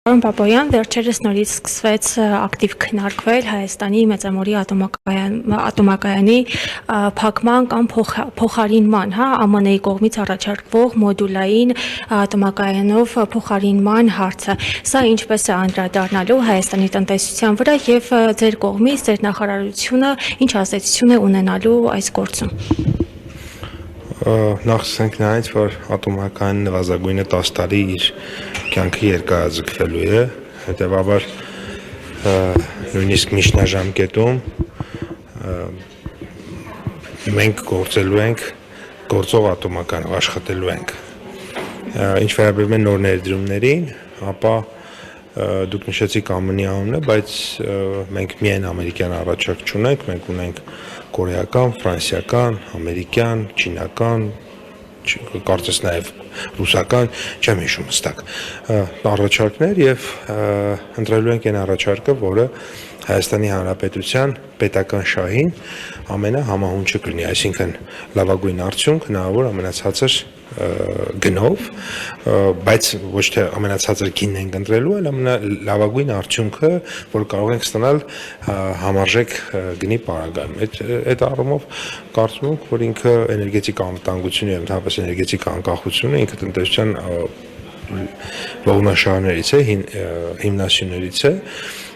Պարոն Պապոյան, վերջերս նորից սկսվեց ակտիվ քննարկվել Հայաստանի Մեծամորի ատոմակայանի փակման կամ փոխարինման, ԱՄՆ-ի կողմից առաջարկվող մոդուլային ատոմակայանով փոխարինման հարցը։ Սա ինչպես է անդրադառնալու Հայաստանի տնտեսության վրա եւ ձեր կողմից ձեր նախարարությունը ինչ ազդեցություն է ունենալու այս գործում։ Նախ ասենք նրանից, որ ատոմակայանի նվազագույնը 10 տարի իր կյանքը երկարաձգվելու է, հետևաբար նույնիսկ միջնաժամկետում մենք գործելու ենք գործող ատոմականով աշխատելու ենք։ Ինչ վերաբերում է նոր ներդրումներին, ապա դուք նշեցիք ԱՄՆ-ի անունը, բայց մենք միայն ամերիկյան առաջարկ չունենք, մենք ունենք կորեական, ֆրանսիական, ամերիկյան, չինական, կարծես նաև ռուսական, չեմ հիշում հստակ առաջարկներ եւ ընտրելու ենք այն առաջարկը, որը Հայաստանի Հանրապետության պետական շահին ամենահամահունչը կլինի, այսինքն լավագույն արդյունք հնարավոր ամենացածր գնով, բայց ոչ թե ամենացածր գինն ենք ընտրելու, այլ ամենալավագույն արդյունքը, որ կարող ենք ստանալ համարժեք գնի պարագայում։ Այդ առումով կարծում եմ, որ ինքը էներգետիկ անվտանգությունը եւ ընդհանրապես էներգետիկ անկախությունը ինքը տնտեսության ողնաշարներից է, հիմնասյուներից է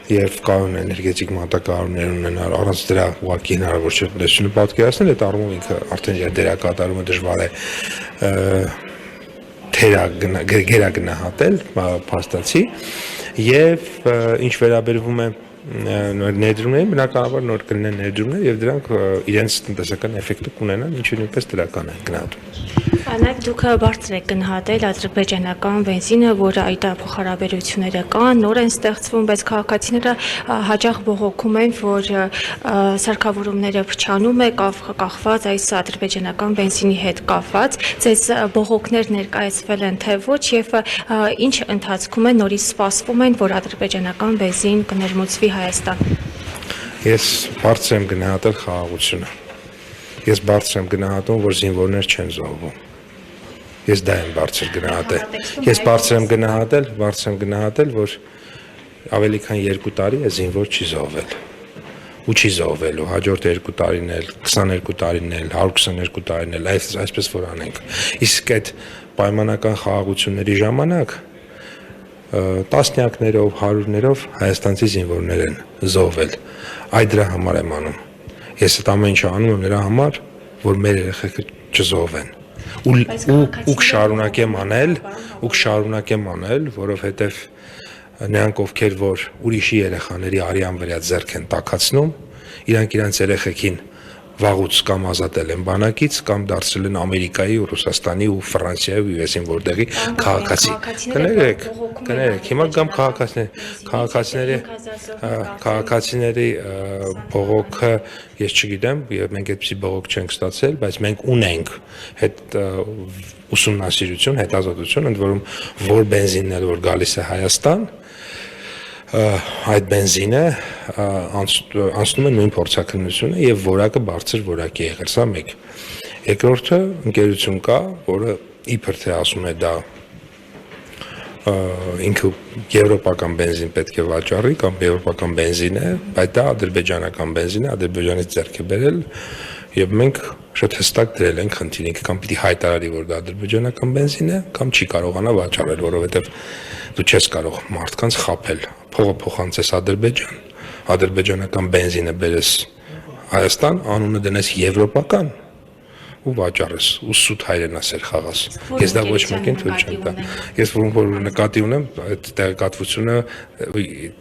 եւ կարող է էներգետիկ մատակարարումներ ունենալ, առանց դրա ուղղակի հնարավոր չէ տնտեսությունը պատկերացնել, այդ առումով ինքը արդեն իր դերակատարումը դժվար է գերագնահատել, փաստացի, եւ ինչ վերաբերվում է նոր ներդրումներին, բնականաբար նոր կլինեն ներդրումներ եւ դրանք իրենց տնտեսական էֆեկտը կունենան, ինչը նույնպես դրական է գնահատում։ Նաև դուք բարձր եք գնահատել ադրբեջանական բենզինը, որը այդ փոխհարաբերությունները կան, նոր են ստեղծվում, բայց քաղաքացիները հաճախ բողոքում են, որ սարքավորումները փչանում է կախված այս ադրբեջանական բենզինի հետ կապված։ Ձեզ բողոքներ ներկայացվել են թե ոչ եւ ինչ ընթացքում է նորից սպասվում են, որ ադրբեջանական բենզին կներմուծվի Հայաստան։ Ես բարձր եմ գնահատել խաղաղությունը։ Ես բարձր եմ գնահատում, որ զինվորներ չեն զոհվում։ Ես դա եմ բարձր գնահատել։ Ես բարձր եմ գնահատել, որ ավելի քան 2 տարի է զինվոր չի զոհվել։ Ու չի զոհվելու հաջորդ 2 տարին էլ, 22 տարին էլ, 122 տարին էլ, այսպես որ անենք։ Իսկ այդ պայմանական խաղաղությունների ժամանակ տասնյակներով, հարյուրներով հայաստանցի զինվորներ են զոհվել։ Այդ դրա համար եմ անում։ Ես այդ ամեն ինչը անում եմ նրա համար, որ մեր երեխեքը չզոհվեն։ Ու կշարունակեմ անել, որովհետև նրանք ովքեր որ ուրիշի երեխաների արյան վրա ձեռք են տաքացնում, իրանք իրանց երեխեքին վաղուց կամ ազատել են բանակից, կամ դարձել են Ամերիկայի, Ռուսաստանի ու Ֆրանսիայի ու ЮԵՍ-ին որտեղի քաղաքացի։ Կներեք, հիմա կամ քաղաքացիների բողոքը ես չգիտեմ, եւ մենք այդպիսի բողոք չենք ստացել, բայց մենք ունենք հետ ուսումնասիրություն, հետազոտություն, ընդ որում որ բենզինն էլ որ գալիս է Հայաստան, այդ բենզինը անցնում է նույն փորձաքննությունը եւ որակը բարձր որակ է եղել, սա մեկ։ Երկրորդը ընկերություն կա, որը իբր թե ասում է դա ինքը եվրոպական բենզին պետք է վաճառի կամ եվրոպական բենզին է, բայց դա ադրբեջանական բենզին է, Ադրբեջանից ձեռք է բերել եւ մենք շատ հստակ դրել ենք խնդիր, ինքը կամ պիտի հայտարարի, որ դա ադրբեջանական բենզին է, կամ չի կարողանա վաճառել, որովհետեւ դու չես կարող մարդկանց խաբել, փողը փոխանցես Ադրբեջան, ադրբեջանական բենզինը բերես Հայաստան, անունը դնես եվրոպական ու վաճառես, ու սուտ հայրենասեր խաղաս։ Ես դա ոչ մեկին թույլ չեմ տա։ Ես որ նկատի ունեմ, այդ տեղեկատվությունը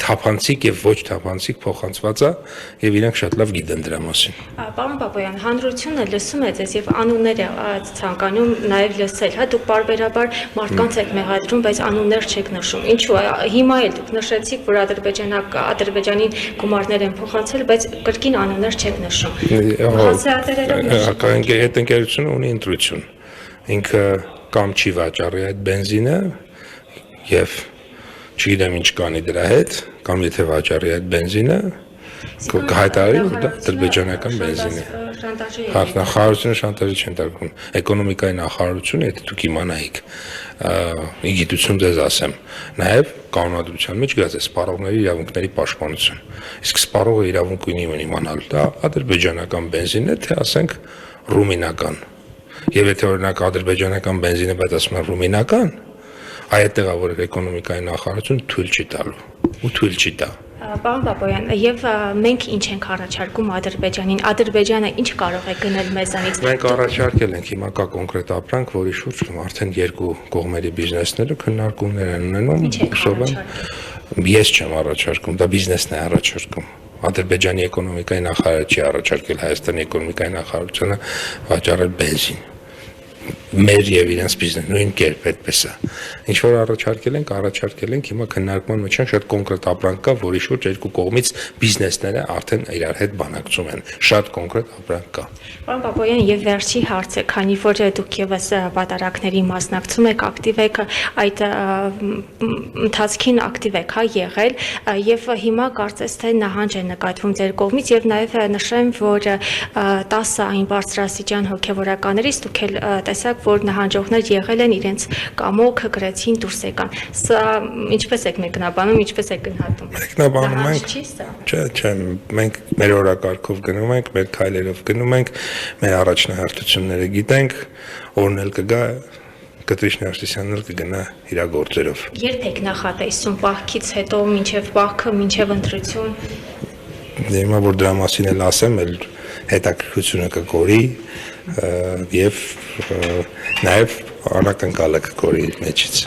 թափանցիկ եւ ոչ թափանցիկ փոխանցված է եւ իրանք շատ լավ գիտեն դրա մասին։ Պարոն Պապոյան, հանրությունը լսում է ձեզ եւ անունները ցանկանում նաեւ լսել, դուք բարբերաբար մարդկանց եք մեղադրում, բայց անուններ չեք նշում։ Ինչու՞ հիմա էլ դուք նշեցիք, որ Ադրբեջանին գումարներ են փոխանցել, բայց կրկին անուններ չեք նշում։ Ընկերությունը ունի ընտրություն, ինքը կամ չի վաճառի այդ բենզինը եւ չգիտեմ ինչ կանի դրա հետ, կամ եթե վաճառի այդ բենզինը կհայտարարի, որ դա ադրբեջանական բենզին է։ Շանտաժի նախարարությունը շանտաժի չեն տարվում։ Էկոնոմիկայի նախարարությունը, եթե դուք իմանայիք, ի գիտություն ձեզ ասեմ, նաև կանոնադրության մեջ գրած է սպառողների իրավունքների պաշտպանություն։ Իսկ սպառողը իրավունք ունի իմանալ, դա ադրբեջանական բենզինն է, թե ասենք ռումինական։ Եվ եթե օրինակ ադրբեջանական բենզինը, բայց ասում են ռումինական, այդտեղը որ էկոնոմիկայի նախարարությունը թույլ չի տալու ու թույլ չի տա։ Պարոն Բաբոյան, եւ մենք ինչ ենք առաջարկում Ադրբեջանին, Ադրբեջանը ինչ կարող է գնել մեզանից։ Մենք առաջարկել ենք հիմա կա կոնկրետ ապրանք, որի շուրջ արդեն երկու կողմերի բիզնեսները քննարկումներ են ունենում, ես չեմ առաջարկում, դա բիզնեսն է առաջարկում։ Ադրբեջանի էկոնոմիկայի նախարարը չի առաջարկել Հայաստանի էկոնոմիկայի նախարարությունը վաճառել բենզին։ Մեր եւ իրենց բիզնես նույն կերպ այդպես է։ Ինչ որ առաջարկել ենք հիմա քննարկման մեջ են շատ կոնկրետ ապրանք կա, որի շուրջ երկու կողմից բիզնեսները արդեն իրար հետ բանակցում են։ Շատ կոնկրետ ապրանք կա։ Պարոն Բաբոյան, եւ վերջի հարցը, քանի որ դուք եւս պատարակների մասնակցում եք, ակտիվ եք, այդ ընթացքին ակտիվ եք եղել, եւ հիմա կարծես թե նահանջ է նկատվում ձեր կողմից եւ նաեւ նշեմ, որ 10 այն բարձրաստիճան հոգեվորականներից դուք էլ տեսակ, որ նահանջողներ եղել են իրենց կամոքը գրեցին դուրս եկան։ Սա ինչպես եք մեկնաբանում, ինչպես եք գնահատում։ Մեկնաբանում ենք։ Չէ, մենք մեր օրակարգով գնում ենք, մեր քայլերով գնում ենք, մեր առաջնահերթությունները գիտենք, օրն էլ կգա, Կտրիշ Նարսիսյանն էլ կգնա իր գործերով։ Երբ եք նախատեսում պահքից հետո մինչև պահքը, մինչև ընտրություն։ Հիմա որ դրա մասին էլ ասեմ, էլ հետաքրքրությունը կգորի եւ նաև անակնկալը կգորի մեջից։